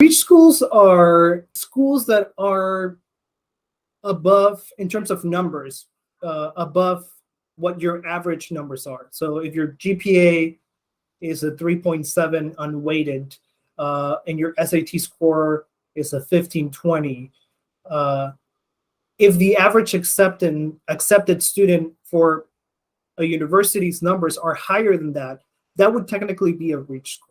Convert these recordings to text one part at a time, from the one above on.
Reach schools are schools that are above, in terms of numbers, above what your average numbers are. So if your GPA is a 3.7 unweighted, and your SAT score is a 1520, if the average accepted student for a university's numbers are higher than that, that would technically be a reach school.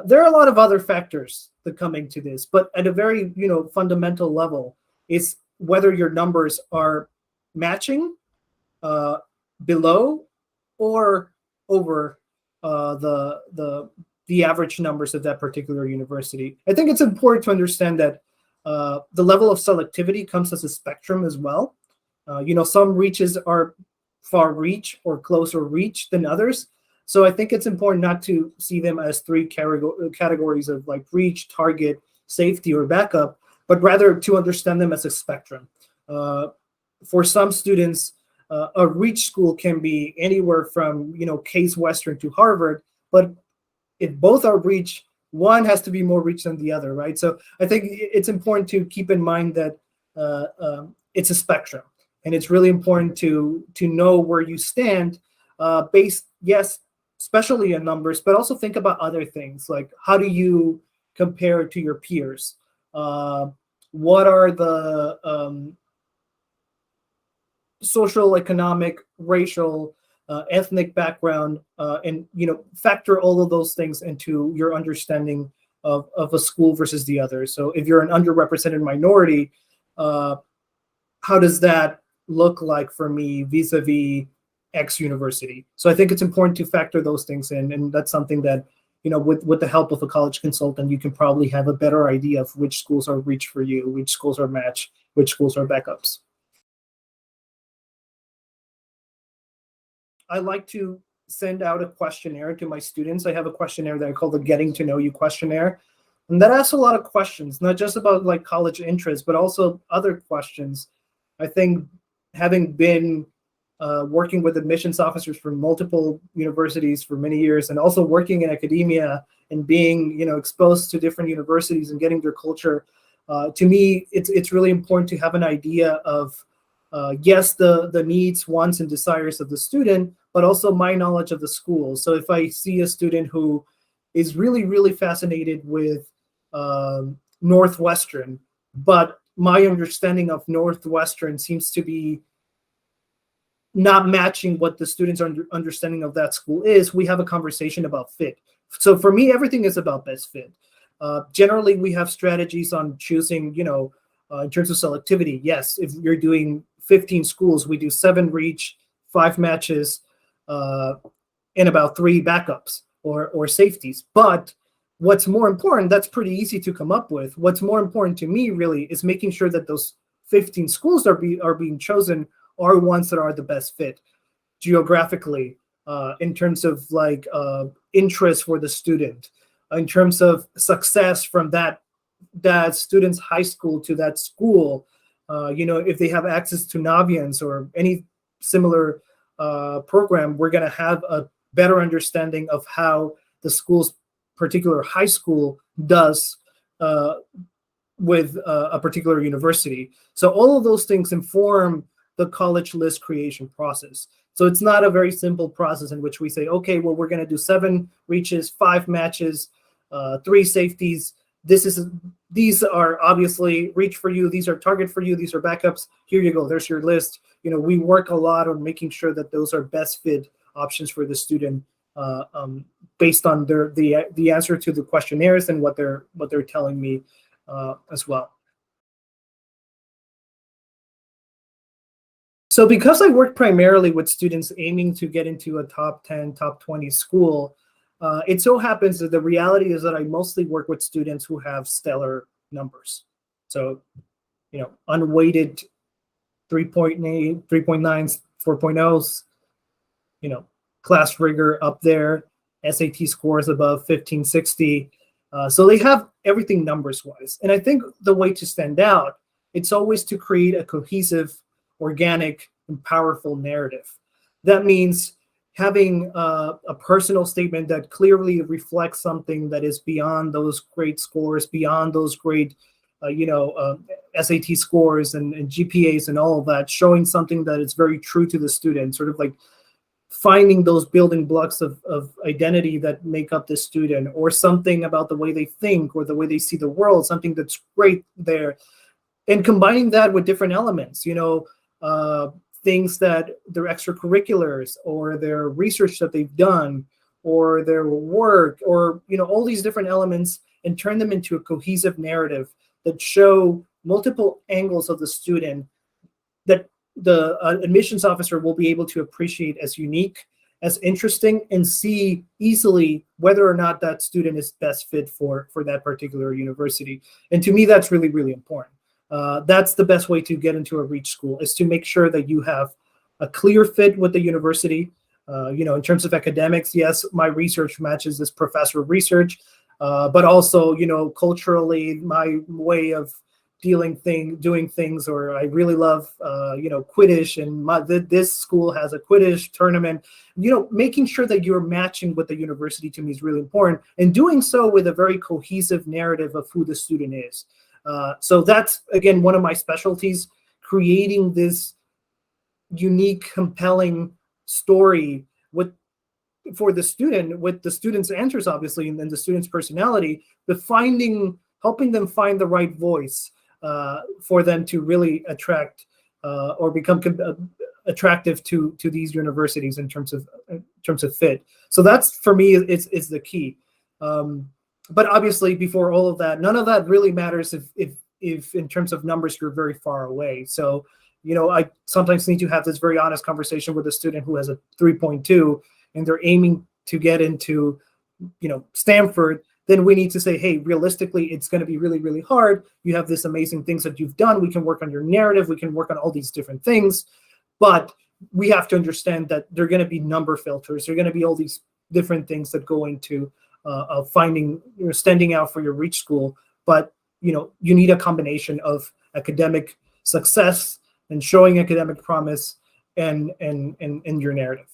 There are a lot of other factors that come into this, but at a very fundamental level, it's whether your numbers are matching, below, or over the average numbers of that particular university. I think it's important to understand that the level of selectivity comes as a spectrum as well. Some reaches are far reach or closer reach than others. So I think it's important not to see them as three categories of like reach, target, safety, or backup, but rather to understand them as a spectrum. For some students, a reach school can be anywhere from Case Western to Harvard, but if both are reach, one has to be more reach than the other, right? So I think it's important to keep in mind that it's a spectrum, and it's really important to know where you stand, based, yes, especially in numbers, but also think about other things like how do you compare to your peers? What are the social, economic, racial, ethnic background, and factor all of those things into your understanding of a school versus the other. So if you're an underrepresented minority, how does that look like for me vis-a-vis X university? So I think it's important to factor those things in, and that's something that with the help of a college consultant, you can probably have a better idea of which schools are reach for you, which schools are match, which schools are backups. I like to send out a questionnaire to my students. I have a questionnaire that I call the Getting to Know You questionnaire. And that asks a lot of questions, not just about like college interests, but also other questions. I think having been working with admissions officers for multiple universities for many years, and also working in academia and being exposed to different universities and getting their culture, to me, it's really important to have an idea of yes, the needs, wants, and desires of the student, but also my knowledge of the school. So if I see a student who is really, really fascinated with Northwestern, but my understanding of Northwestern seems to be not matching what the students' understanding of that school is, we have a conversation about fit. So for me, everything is about best fit. Generally, we have strategies on choosing, in terms of selectivity. Yes, if you're doing 15 schools, we do 7 reach, 5 matches, and about 3 backups or safeties. But what's more important, that's pretty easy to come up with. What's more important to me really is making sure that those 15 schools are being chosen are ones that are the best fit geographically, in terms of like interest for the student, in terms of success from that student's high school to that school. If they have access to Navians or any similar program, we're going to have a better understanding of how the school's particular high school does with a particular university. So all of those things inform the college list creation process. So it's not a very simple process in which we say, okay, well, we're going to do 7 reaches, 5 matches, 3 safeties. These are obviously reach for you. These are target for you. These are backups. Here you go. There's your list. We work a lot on making sure that those are best fit options for the student, based on the answer to the questionnaires and what they're telling me as well. So because I work primarily with students aiming to get into a top 10, top 20 school, it so happens that the reality is that I mostly work with students who have stellar numbers. So, unweighted 3.8, 3.9s, 4.0s, class rigor up there, SAT scores above 1560. So they have everything numbers wise. And I think the way to stand out, it's always to create a cohesive, organic, and powerful narrative. That means having a personal statement that clearly reflects something that is beyond those great scores, beyond those great, SAT scores and GPAs and all of that, showing something that is very true to the student, sort of like finding those building blocks of identity that make up the student, or something about the way they think or the way they see the world, something that's great there. And combining that with different elements, things that their extracurriculars or their research that they've done or their work, or all these different elements, and turn them into a cohesive narrative that show multiple angles of the student that the admissions officer will be able to appreciate as unique, as interesting, and see easily whether or not that student is best fit for that particular university. And to me, that's really, really important. That's the best way to get into a reach school, is to make sure that you have a clear fit with the university. In terms of academics, yes, my research matches this professor research, but also, culturally, my way of doing things, or I really love, Quidditch, and this school has a Quidditch tournament. Making sure that you're matching with the university, to me, is really important, and doing so with a very cohesive narrative of who the student is. So that's, again, one of my specialties, creating this unique, compelling story for the student, with the student's answers, obviously, and then the student's personality, but helping them find the right voice for them to really attract or become attractive to these universities in terms of fit. So that's, for me, is the key. But obviously, before all of that, none of that really matters if in terms of numbers you're very far away. So, I sometimes need to have this very honest conversation with a student who has a 3.2 and they're aiming to get into, Stanford. Then we need to say, hey, realistically, it's going to be really, really hard. You have this amazing things that you've done. We can work on your narrative. We can work on all these different things. But we have to understand that there are going to be number filters. There are going to be all these different things that go into finding, standing out for your reach school. But, you need a combination of academic success and showing academic promise and your narrative.